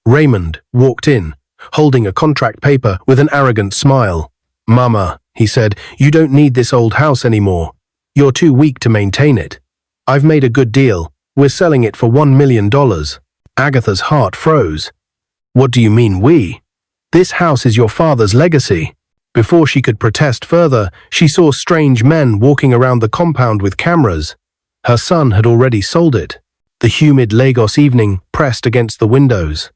Raymond walked in, holding a contract paper with an arrogant smile. "Mama," he said, "you don't need this old house anymore. You're too weak to maintain it. I've made a good deal. We're selling it for $1 million. Agatha's heart froze. "What do you mean we? This house is your father's legacy." Before she could protest further, she saw strange men walking around the compound with cameras. Her son had already sold it. The humid Lagos evening pressed against the windows.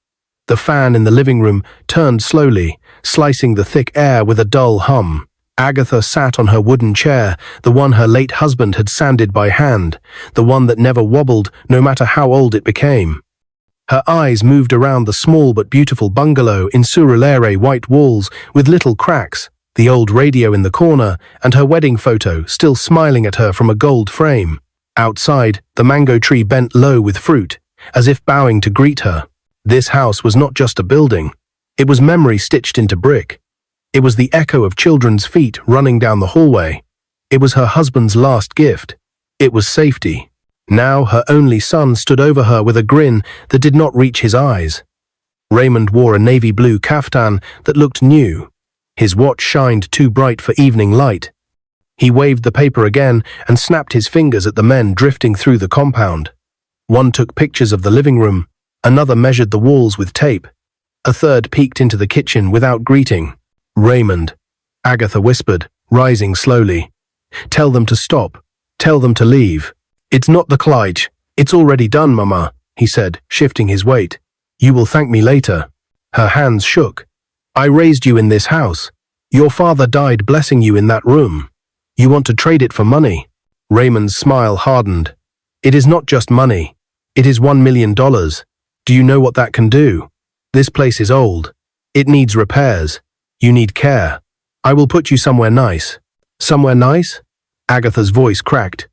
The fan in the living room turned slowly, slicing the thick air with a dull hum. Agatha sat on her wooden chair, the one her late husband had sanded by hand, the one that never wobbled no matter how old it became. Her eyes moved around the small but beautiful bungalow in Surulere, white walls with little cracks, the old radio in the corner, and her wedding photo still smiling at her from a gold frame. Outside, the mango tree bent low with fruit, as if bowing to greet her. This house was not just a building. It was memory stitched into brick. It was the echo of children's feet running down the hallway. It was her husband's last gift. It was safety. Now her only son stood over her with a grin that did not reach his eyes. Raymond wore a navy blue kaftan that looked new. His watch shined too bright for evening light. He waved the paper again and snapped his fingers at the men drifting through the compound. One took pictures of the living room, another measured the walls with tape. A third peeked into the kitchen without greeting. "Raymond," Agatha whispered, rising slowly. "Tell them to stop. Tell them to leave." "It's not the Clyde. It's already done, Mama," he said, shifting his weight. "You will thank me later." Her hands shook. "I raised you in this house. Your father died blessing you in that room. You want to trade it for money?" Raymond's smile hardened. "It is not just money. It is $1 million. Do you know what that can do? This place is old. It needs repairs. You need care. I will put you somewhere nice." "Somewhere nice?" Agatha's voice cracked.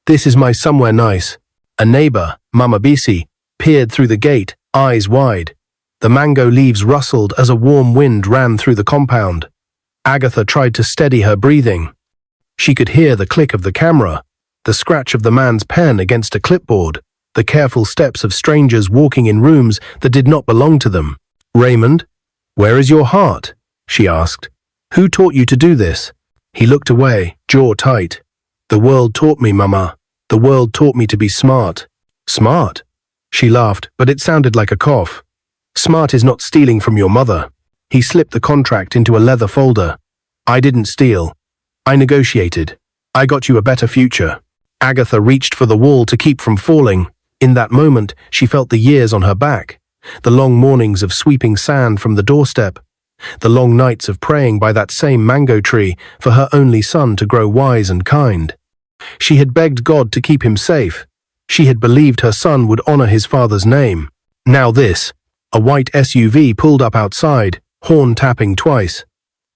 "This is my somewhere nice." A neighbor, Mama Bisi, peered through the gate, eyes wide. The mango leaves rustled as a warm wind ran through the compound. Agatha tried to steady her breathing. She could hear the click of the camera, the scratch of the man's pen against a clipboard, the careful steps of strangers walking in rooms that did not belong to them. "Raymond, where is your heart?" she asked. "Who taught you to do this?" He looked away, jaw tight. "The world taught me, Mama. The world taught me to be smart." "Smart?" She laughed, but it sounded like a cough. "Smart is not stealing from your mother." He slipped the contract into a leather folder. "I didn't steal. I negotiated. I got you a better future." Agatha reached for the wall to keep from falling. In that moment, she felt the years on her back, the long mornings of sweeping sand from the doorstep, the long nights of praying by that same mango tree for her only son to grow wise and kind. She had begged God to keep him safe. She had believed her son would honor his father's name. Now this. A white SUV pulled up outside, horn tapping twice.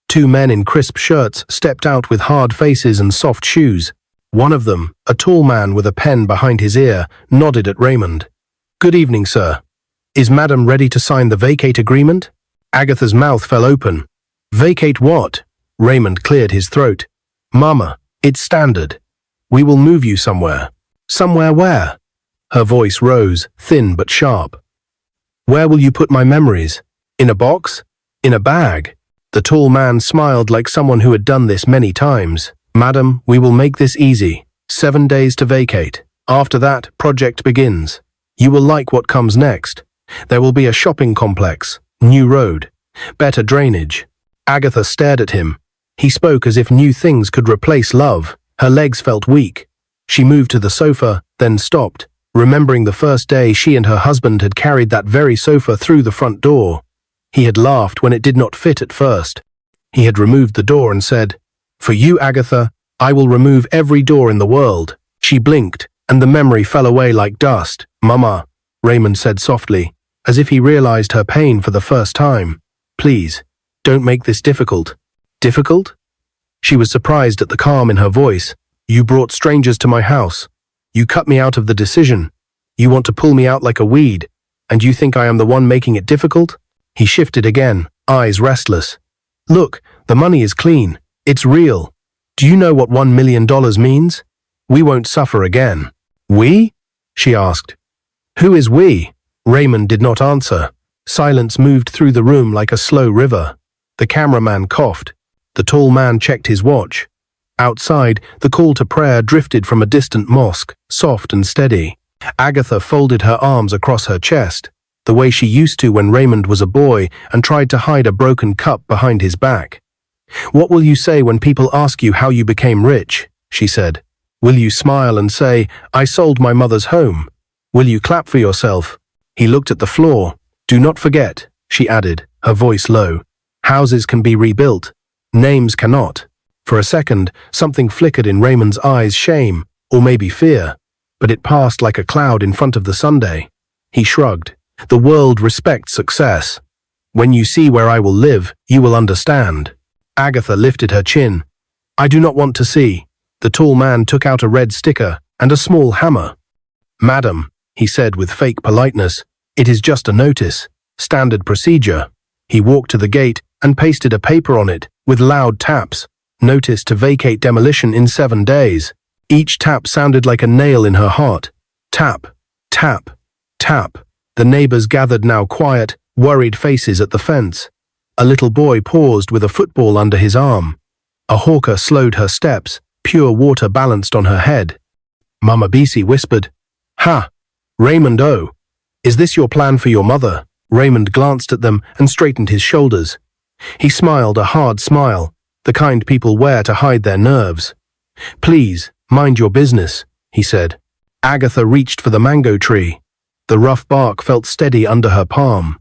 Two men in crisp shirts stepped out with hard faces and soft shoes. One of them, a tall man with a pen behind his ear, nodded at Raymond. "Good evening, sir. Is Madam ready to sign the vacate agreement?" Agatha's mouth fell open. "Vacate what?" Raymond cleared his throat. "Mama, it's standard. We will move you somewhere." "Somewhere where?" Her voice rose, thin but sharp. "Where will you put my memories? In a box? In a bag?" The tall man smiled like someone who had done this many times. "Madam, we will make this easy. 7 days to vacate. After that, project begins. You will like what comes next. There will be a shopping complex, new road, better drainage." Agatha stared at him. He spoke as if new things could replace love. Her legs felt weak. She moved to the sofa, then stopped, remembering the first day she and her husband had carried that very sofa through the front door. He had laughed when it did not fit at first. He had removed the door and said, "For you, Agatha, I will remove every door in the world." She blinked, and the memory fell away like dust. "Mama," Raymond said softly, as if he realized her pain for the first time. "Please, don't make this difficult." "Difficult?" She was surprised at the calm in her voice. "You brought strangers to my house. You cut me out of the decision. You want to pull me out like a weed, and you think I am the one making it difficult?" He shifted again, eyes restless. "Look, the money is clean. It's real. Do you know what $1 million means? We won't suffer again." "We?" she asked. "Who is we?" Raymond did not answer. Silence moved through the room like a slow river. The cameraman coughed. The tall man checked his watch. Outside, the call to prayer drifted from a distant mosque, soft and steady. Agatha folded her arms across her chest, the way she used to when Raymond was a boy, and tried to hide a broken cup behind his back. "What will you say when people ask you how you became rich?" she said. "Will you smile and say, 'I sold my mother's home'? Will you clap for yourself?" He looked at the floor. "Do not forget," she added, her voice low. "Houses can be rebuilt. Names cannot." For a second, something flickered in Raymond's eyes, shame, or maybe fear, but it passed like a cloud in front of the Sunday. He shrugged. "The world respects success. When you see where I will live, you will understand." Agatha lifted her chin. "I do not want to see." The tall man took out a red sticker and a small hammer. "Madam," he said with fake politeness, "it is just a notice. Standard procedure." He walked to the gate and pasted a paper on it with loud taps. Notice to vacate demolition in 7 days. Each tap sounded like a nail in her heart. Tap, tap, tap. The neighbors gathered now, quiet, worried faces at the fence. A little boy paused with a football under his arm. A hawker slowed her steps, pure water balanced on her head. Mama Bisi whispered, "Ha! Raymond, oh! Is this your plan for your mother?" Raymond glanced at them and straightened his shoulders. He smiled, a hard smile, the kind people wear to hide their nerves. "Please, mind your business," he said. Agatha reached for the mango tree. The rough bark felt steady under her palm.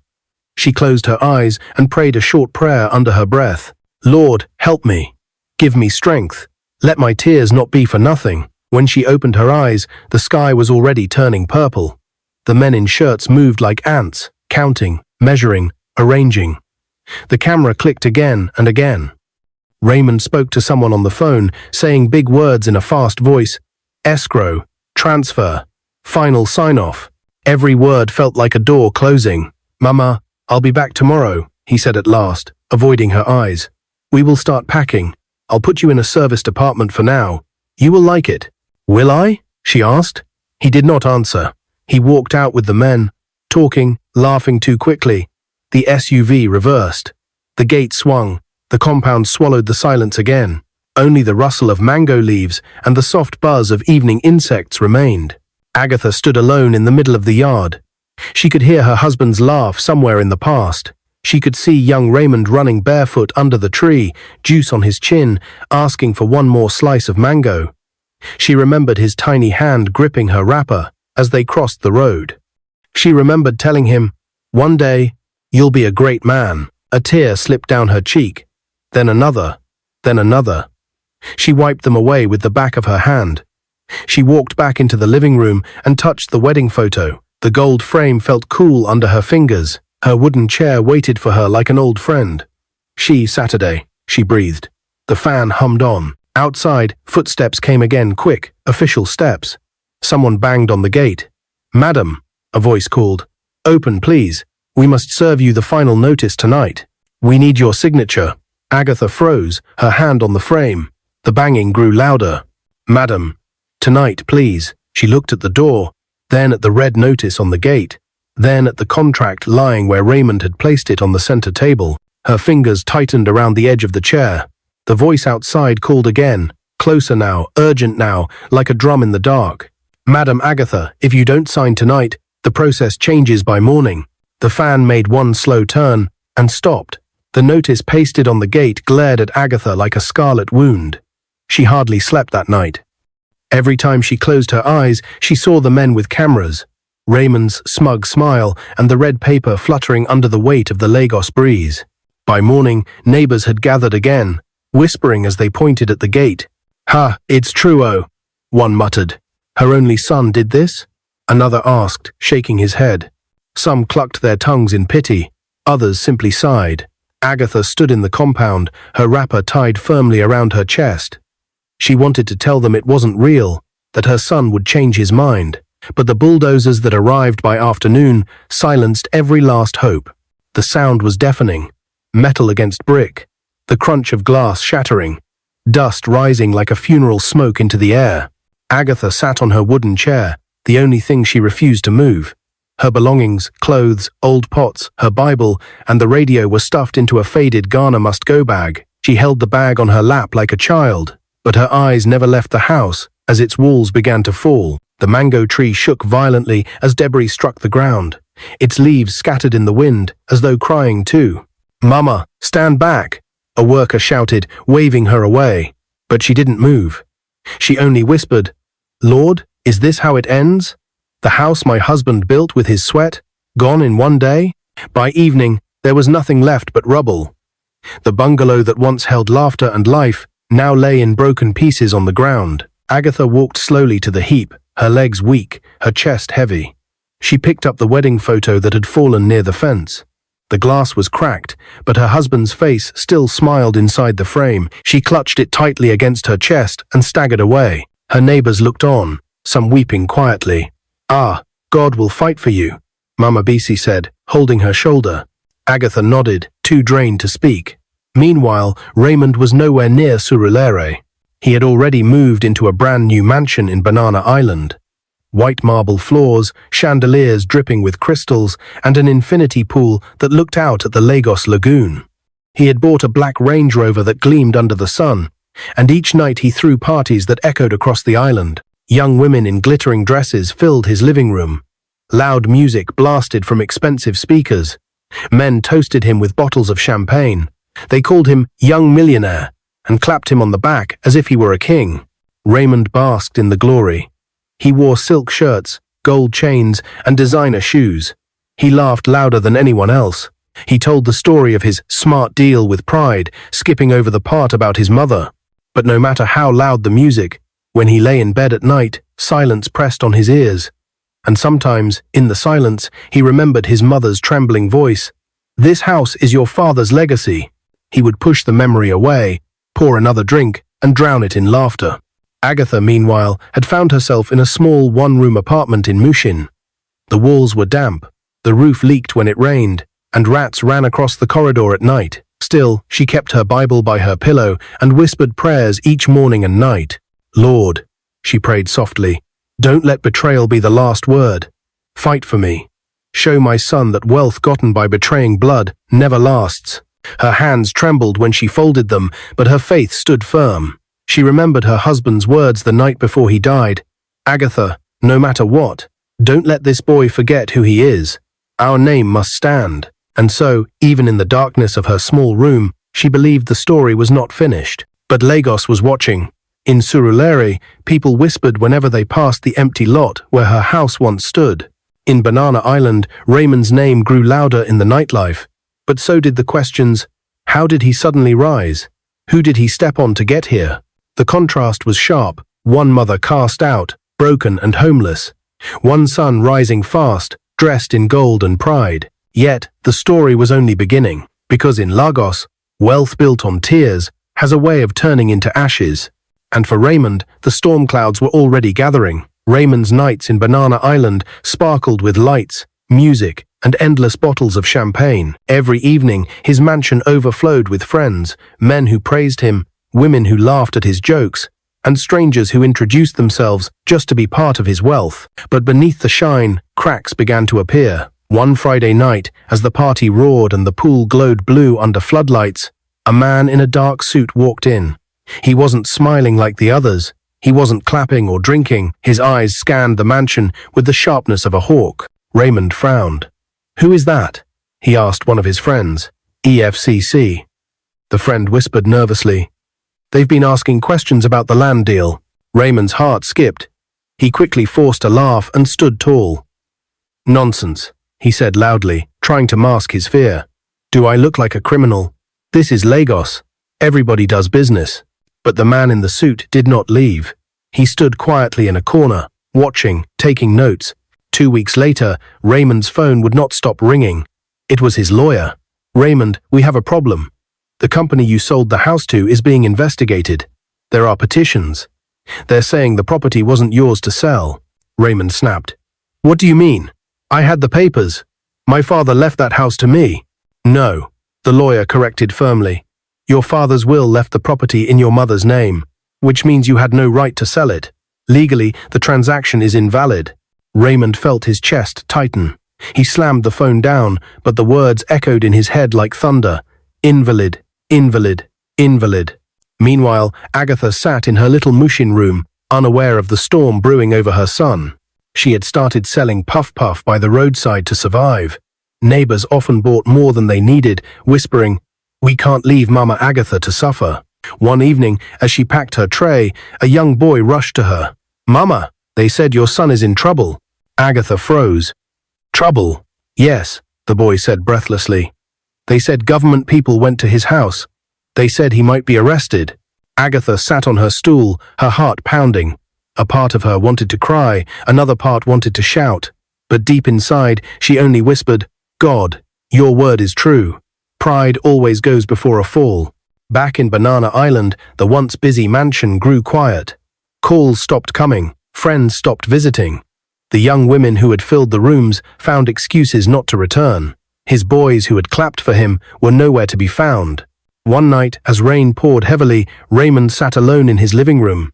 She closed her eyes and prayed a short prayer under her breath. "Lord, help me. Give me strength. Let my tears not be for nothing." When she opened her eyes, the sky was already turning purple. The men in shirts moved like ants, counting, measuring, arranging. The camera clicked again and again. Raymond spoke to someone on the phone, saying big words in a fast voice. Escrow, transfer, final sign-off. Every word felt like a door closing. "Mama, I'll be back tomorrow," he said at last, avoiding her eyes. "We will start packing. I'll put you in a service department for now. You will like it." "Will I?" she asked. He did not answer. He walked out with the men, talking, laughing too quickly. The SUV reversed. The gate swung. The compound swallowed the silence again. Only the rustle of mango leaves and the soft buzz of evening insects remained. Agatha stood alone in the middle of the yard. She could hear her husband's laugh somewhere in the past. She could see young Raymond running barefoot under the tree, juice on his chin, asking for one more slice of mango. She remembered his tiny hand gripping her wrapper as they crossed the road. She remembered telling him, "One day, you'll be a great man." A tear slipped down her cheek. Then another. Then another. She wiped them away with the back of her hand. She walked back into the living room and touched the wedding photo. The gold frame felt cool under her fingers. Her wooden chair waited for her like an old friend. Saturday, she breathed. The fan hummed on. Outside, footsteps came again, quick, official steps. Someone banged on the gate. "Madam," a voice called. "Open, please. We must serve you the final notice tonight. We need your signature." Agatha froze, her hand on the frame. The banging grew louder. "Madam, tonight, please." She looked at the door, then at the red notice on the gate, then at the contract lying where Raymond had placed it on the center table. Her fingers tightened around the edge of the chair. The voice outside called again, closer now, urgent now, like a drum in the dark. "Madam Agatha, if you don't sign tonight, the process changes by morning." The fan made one slow turn and stopped. The notice pasted on the gate glared at Agatha like a scarlet wound. She hardly slept that night. Every time she closed her eyes, she saw the men with cameras, Raymond's smug smile and the red paper fluttering under the weight of the Lagos breeze. By morning, neighbors had gathered again, whispering as they pointed at the gate. "Ha, it's true, oh," one muttered. "Her only son did this?" Another asked, shaking his head. Some clucked their tongues in pity, others simply sighed. Agatha stood in the compound, her wrapper tied firmly around her chest. She wanted to tell them it wasn't real, that her son would change his mind, but the bulldozers that arrived by afternoon silenced every last hope. The sound was deafening, metal against brick, the crunch of glass shattering, dust rising like a funeral smoke into the air. Agatha sat on her wooden chair, the only thing she refused to move. Her belongings, clothes, old pots, her Bible, and the radio were stuffed into a faded Ghana must-go bag. She held the bag on her lap like a child, but her eyes never left the house as its walls began to fall. The mango tree shook violently as debris struck the ground. Its leaves scattered in the wind, as though crying too. "Mama, stand back!" a worker shouted, waving her away. But she didn't move. She only whispered, "Lord, is this how it ends? The house my husband built with his sweat, gone in one day?" By evening, there was nothing left but rubble. The bungalow that once held laughter and life now lay in broken pieces on the ground. Agatha walked slowly to the heap, her legs weak, her chest heavy. She picked up the wedding photo that had fallen near the fence. The glass was cracked, but her husband's face still smiled inside the frame. She clutched it tightly against her chest and staggered away. Her neighbors looked on, some weeping quietly. "Ah, God will fight for you," Mama Bisi said, holding her shoulder. Agatha nodded, too drained to speak. Meanwhile, Raymond was nowhere near Surulere. He had already moved into a brand new mansion in Banana Island. White marble floors, chandeliers dripping with crystals, and an infinity pool that looked out at the Lagos lagoon. He had bought a black Range Rover that gleamed under the sun, and each night he threw parties that echoed across the island. Young women in glittering dresses filled his living room. Loud music blasted from expensive speakers. Men toasted him with bottles of champagne. They called him young millionaire and clapped him on the back as if he were a king. Raymond basked in the glory. He wore silk shirts, gold chains, and designer shoes. He laughed louder than anyone else. He told the story of his smart deal with pride, skipping over the part about his mother. But no matter how loud the music, when he lay in bed at night, silence pressed on his ears. And sometimes, in the silence, he remembered his mother's trembling voice. "This house is your father's legacy." He would push the memory away, pour another drink, and drown it in laughter. Agatha, meanwhile, had found herself in a small one-room apartment in Mushin. The walls were damp, the roof leaked when it rained, and rats ran across the corridor at night. Still, she kept her Bible by her pillow and whispered prayers each morning and night. "Lord," she prayed softly, "don't let betrayal be the last word. Fight for me. Show my son that wealth gotten by betraying blood never lasts." Her hands trembled when she folded them, but her faith stood firm. She remembered her husband's words the night before he died. "Agatha, no matter what, don't let this boy forget who he is. Our name must stand." And so, even in the darkness of her small room, she believed the story was not finished. But Lagos was watching. In Surulere, people whispered whenever they passed the empty lot where her house once stood. In Banana Island, Raymond's name grew louder in the nightlife. But so did the questions, how did he suddenly rise? Who did he step on to get here? The contrast was sharp, one mother cast out, broken and homeless. One son rising fast, dressed in gold and pride. Yet, the story was only beginning, because in Lagos, wealth built on tears has a way of turning into ashes. And for Raymond, the storm clouds were already gathering. Raymond's nights in Banana Island sparkled with lights, music, and endless bottles of champagne. Every evening, his mansion overflowed with friends, men who praised him, women who laughed at his jokes, and strangers who introduced themselves just to be part of his wealth. But beneath the shine, cracks began to appear. One Friday night, as the party roared and the pool glowed blue under floodlights, a man in a dark suit walked in. He wasn't smiling like the others. He wasn't clapping or drinking. His eyes scanned the mansion with the sharpness of a hawk. Raymond frowned. "Who is that?" he asked one of his friends. "EFCC." The friend whispered nervously. "They've been asking questions about the land deal." Raymond's heart skipped. He quickly forced a laugh and stood tall. "Nonsense," he said loudly, trying to mask his fear. "Do I look like a criminal? This is Lagos. Everybody does business." But the man in the suit did not leave. He stood quietly in a corner, watching, taking notes. 2 weeks later, Raymond's phone would not stop ringing. It was his lawyer. "Raymond, we have a problem. The company you sold the house to is being investigated. There are petitions. They're saying the property wasn't yours to sell." Raymond snapped. "What do you mean? I had the papers. My father left that house to me." "No," the lawyer corrected firmly. "Your father's will left the property in your mother's name, which means you had no right to sell it. Legally, the transaction is invalid." Raymond felt his chest tighten. He slammed the phone down, but the words echoed in his head like thunder. Invalid, invalid, invalid. Meanwhile, Agatha sat in her little Mushin room, unaware of the storm brewing over her son. She had started selling puff-puff by the roadside to survive. Neighbors often bought more than they needed, whispering, "We can't leave Mama Agatha to suffer." One evening, as she packed her tray, a young boy rushed to her. "Mama, they said your son is in trouble." Agatha froze. "Trouble?" "Yes," the boy said breathlessly. "They said government people went to his house. They said he might be arrested." Agatha sat on her stool, her heart pounding. A part of her wanted to cry, another part wanted to shout. But deep inside, she only whispered, "God, your word is true. Pride always goes before a fall." Back in Banana Island, the once busy mansion grew quiet. Calls stopped coming, friends stopped visiting. The young women who had filled the rooms found excuses not to return. His boys who had clapped for him were nowhere to be found. One night, as rain poured heavily, Raymond sat alone in his living room.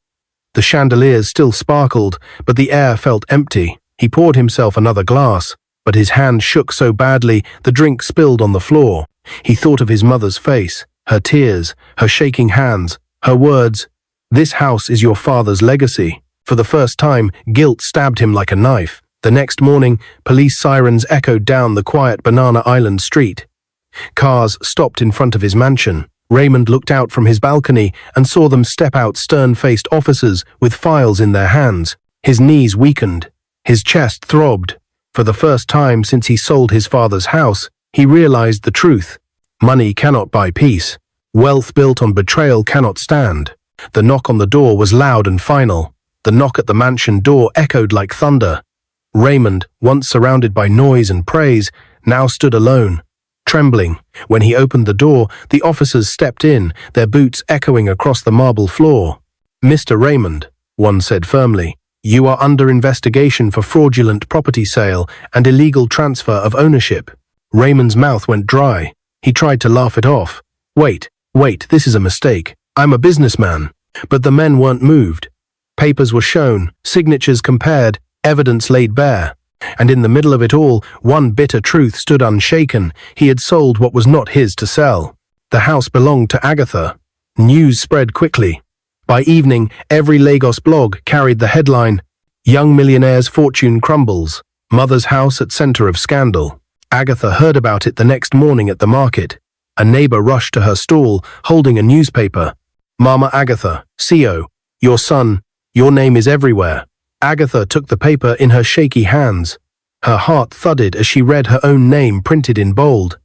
The chandeliers still sparkled, but the air felt empty. He poured himself another glass, but his hand shook so badly the drink spilled on the floor. He thought of his mother's face, her tears, her shaking hands, her words, "This house is your father's legacy." For the first time, guilt stabbed him like a knife. The next morning, police sirens echoed down the quiet Banana Island street. Cars stopped in front of his mansion. Raymond looked out from his balcony and saw them step out stern-faced officers with files in their hands. His knees weakened. His chest throbbed. For the first time since he sold his father's house, he realized the truth. Money cannot buy peace. Wealth built on betrayal cannot stand. The knock on the door was loud and final. The knock at the mansion door echoed like thunder. Raymond, once surrounded by noise and praise, now stood alone, trembling. When he opened the door, the officers stepped in, their boots echoing across the marble floor. "Mr. Raymond," one said firmly, "you are under investigation for fraudulent property sale and illegal transfer of ownership." Raymond's mouth went dry. He tried to laugh it off. Wait, this is a mistake. I'm a businessman." But the men weren't moved. Papers were shown, signatures compared, evidence laid bare. And in the middle of it all, one bitter truth stood unshaken. He had sold what was not his to sell. The house belonged to Agatha. News spread quickly. By evening, every Lagos blog carried the headline, "Young Millionaire's Fortune Crumbles. Mother's House at Center of Scandal." Agatha heard about it the next morning at the market. A neighbor rushed to her stall, holding a newspaper. "Mama Agatha, CO, your son, your name is everywhere." Agatha took the paper in her shaky hands. Her heart thudded as she read her own name printed in bold.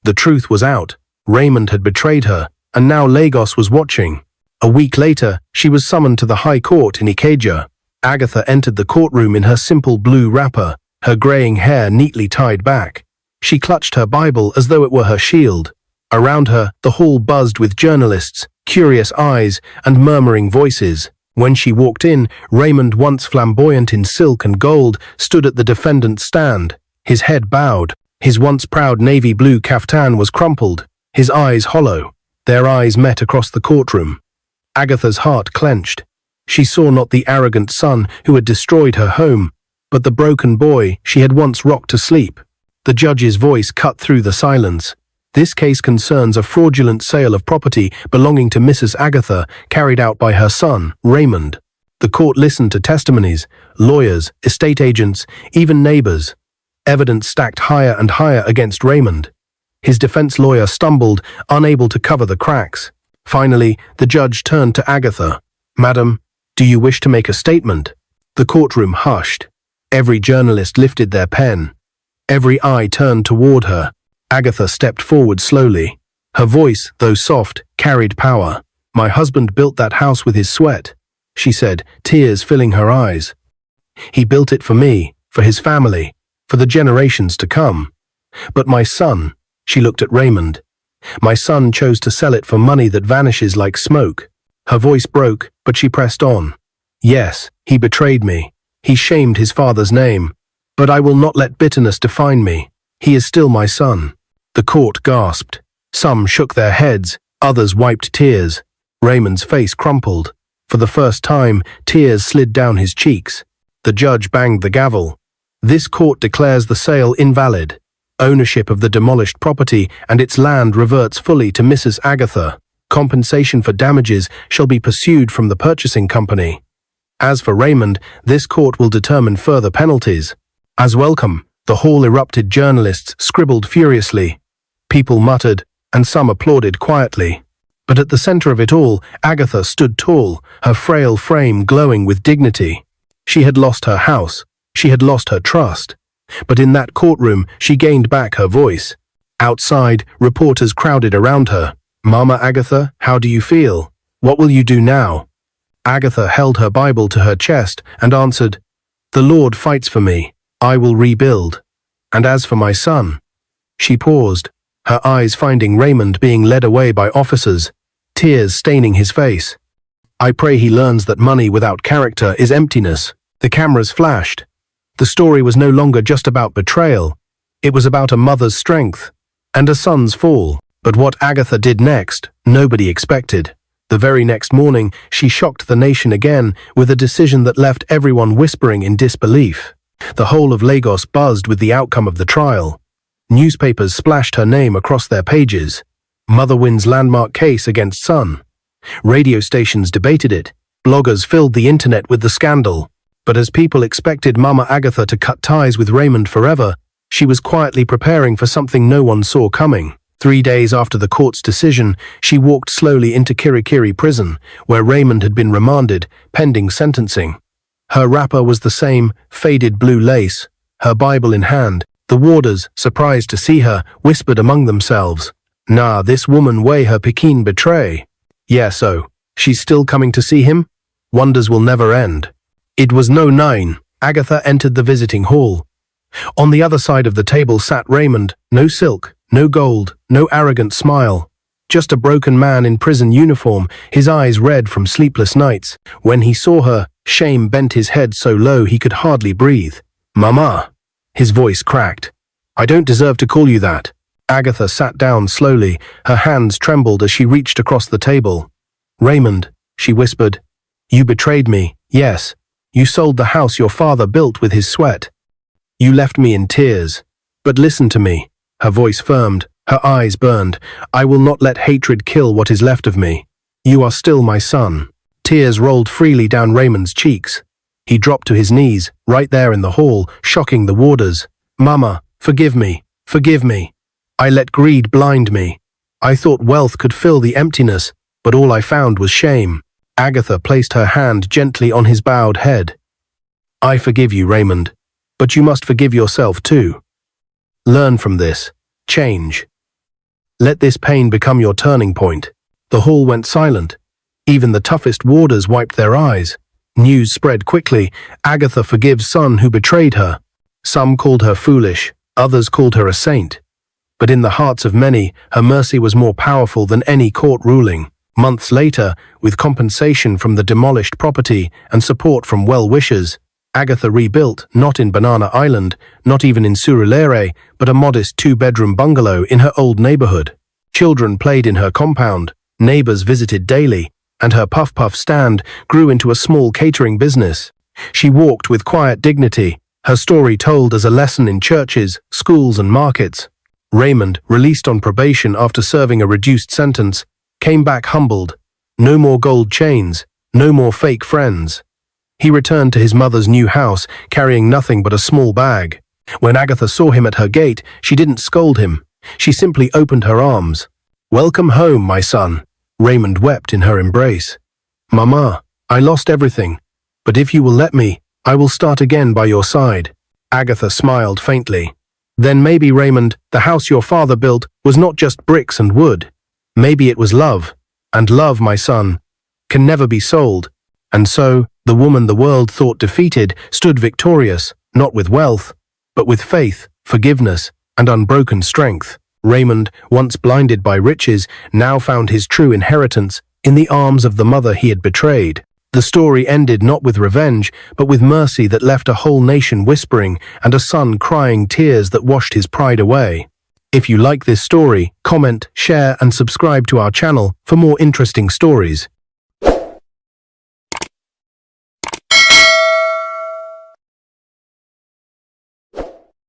The truth was out. Raymond had betrayed her, and now Lagos was watching. A week later, she was summoned to the High Court in Ikeja. Agatha entered the courtroom in her simple blue wrapper, her graying hair neatly tied back. She clutched her Bible as though it were her shield. Around her, the hall buzzed with journalists, curious eyes, and murmuring voices. When she walked in, Raymond, once flamboyant in silk and gold, stood at the defendant's stand, his head bowed. His once proud navy blue kaftan was crumpled, his eyes hollow. Their eyes met across the courtroom. Agatha's heart clenched. She saw not the arrogant son who had destroyed her home, but the broken boy she had once rocked to sleep. The judge's voice cut through the silence. "This case concerns a fraudulent sale of property belonging to Mrs. Agatha, carried out by her son, Raymond." The court listened to testimonies, lawyers, estate agents, even neighbors. Evidence stacked higher and higher against Raymond. His defense lawyer stumbled, unable to cover the cracks. Finally, the judge turned to Agatha. "Madam, do you wish to make a statement?" The courtroom hushed. Every journalist lifted their pen. Every eye turned toward her. Agatha stepped forward slowly. Her voice, though soft, carried power. "My husband built that house with his sweat," she said, tears filling her eyes. "He built it for me, for his family, for the generations to come. But my son," she looked at Raymond, "my son chose to sell it for money that vanishes like smoke." Her voice broke, but she pressed on. "Yes, he betrayed me. He shamed his father's name. But I will not let bitterness define me. He is still my son." The court gasped. Some shook their heads, others wiped tears. Raymond's face crumpled. For the first time, tears slid down his cheeks. The judge banged the gavel. This court declares the sale invalid. Ownership of the demolished property and its land reverts fully to Mrs. Agatha. Compensation for damages shall be pursued from the purchasing company. As for Raymond, this court will determine further penalties. As welcome, the hall erupted. Journalists scribbled furiously. People muttered, and some applauded quietly. But at the center of it all, Agatha stood tall, her frail frame glowing with dignity. She had lost her house. She had lost her trust. But in that courtroom, she gained back her voice. Outside, reporters crowded around her. "Mama Agatha, how do you feel? What will you do now?" Agatha held her Bible to her chest and answered, "The Lord fights for me. I will rebuild. And as for my son..." She paused, her eyes finding Raymond being led away by officers, tears staining his face. "I pray he learns that money without character is emptiness." The cameras flashed. The story was no longer just about betrayal. It was about a mother's strength and a son's fall. But what Agatha did next, nobody expected. The very next morning, she shocked the nation again with a decision that left everyone whispering in disbelief. The whole of Lagos buzzed with the outcome of the trial. Newspapers splashed her name across their pages. Mother wins landmark case against son. Radio stations debated it. Bloggers filled the internet with the scandal. But as people expected Mama Agatha to cut ties with Raymond forever, she was quietly preparing for something no one saw coming. 3 days after the court's decision, she walked slowly into Kirikiri prison, where Raymond had been remanded, pending sentencing. Her wrapper was the same, faded blue lace, her Bible in hand. The warders, surprised to see her, whispered among themselves, "Nah, this woman way her Pekin betray." "Yeah, so, she's still coming to see him? Wonders will never end." It was no 9. Agatha entered the visiting hall. On the other side of the table sat Raymond, no silk, no gold, no arrogant smile. Just a broken man in prison uniform, his eyes red from sleepless nights. When he saw her, shame bent his head so low he could hardly breathe. "Mama." His voice cracked. "I don't deserve to call you that." Agatha sat down slowly, her hands trembled as she reached across the table. "Raymond," she whispered, "you betrayed me, yes. You sold the house your father built with his sweat. You left me in tears. But listen to me." Her voice firmed, her eyes burned. "I will not let hatred kill what is left of me. You are still my son." Tears rolled freely down Raymond's cheeks. He dropped to his knees, right there in the hall, shocking the warders. "Mama, forgive me, forgive me. I let greed blind me. I thought wealth could fill the emptiness, but all I found was shame." Agatha placed her hand gently on his bowed head. "I forgive you, Raymond, but you must forgive yourself too. Learn from this. Change. Let this pain become your turning point." The hall went silent. Even the toughest warders wiped their eyes. News spread quickly. Agatha forgives son who betrayed her. Some called her foolish, others called her a saint. But in the hearts of many, her mercy was more powerful than any court ruling. Months later, with compensation from the demolished property and support from well-wishers, Agatha rebuilt, not in Banana Island, not even in Surulere, but a modest 2-bedroom bungalow in her old neighborhood. Children played in her compound, neighbors visited daily, and her puff-puff stand grew into a small catering business. She walked with quiet dignity, her story told as a lesson in churches, schools, and markets. Raymond, released on probation after serving a reduced sentence, came back humbled. No more gold chains, no more fake friends. He returned to his mother's new house, carrying nothing but a small bag. When Agatha saw him at her gate, she didn't scold him. She simply opened her arms. "Welcome home, my son." Raymond wept in her embrace. "Mama, I lost everything, but if you will let me, I will start again by your side." Agatha smiled faintly. "Then maybe, Raymond, the house your father built was not just bricks and wood. Maybe it was love, and love, my son, can never be sold." And so, the woman the world thought defeated stood victorious, not with wealth, but with faith, forgiveness, and unbroken strength. Raymond, once blinded by riches, now found his true inheritance in the arms of the mother he had betrayed. The story ended not with revenge, but with mercy that left a whole nation whispering and a son crying tears that washed his pride away. If you like this story, comment, share, and subscribe to our channel for more interesting stories.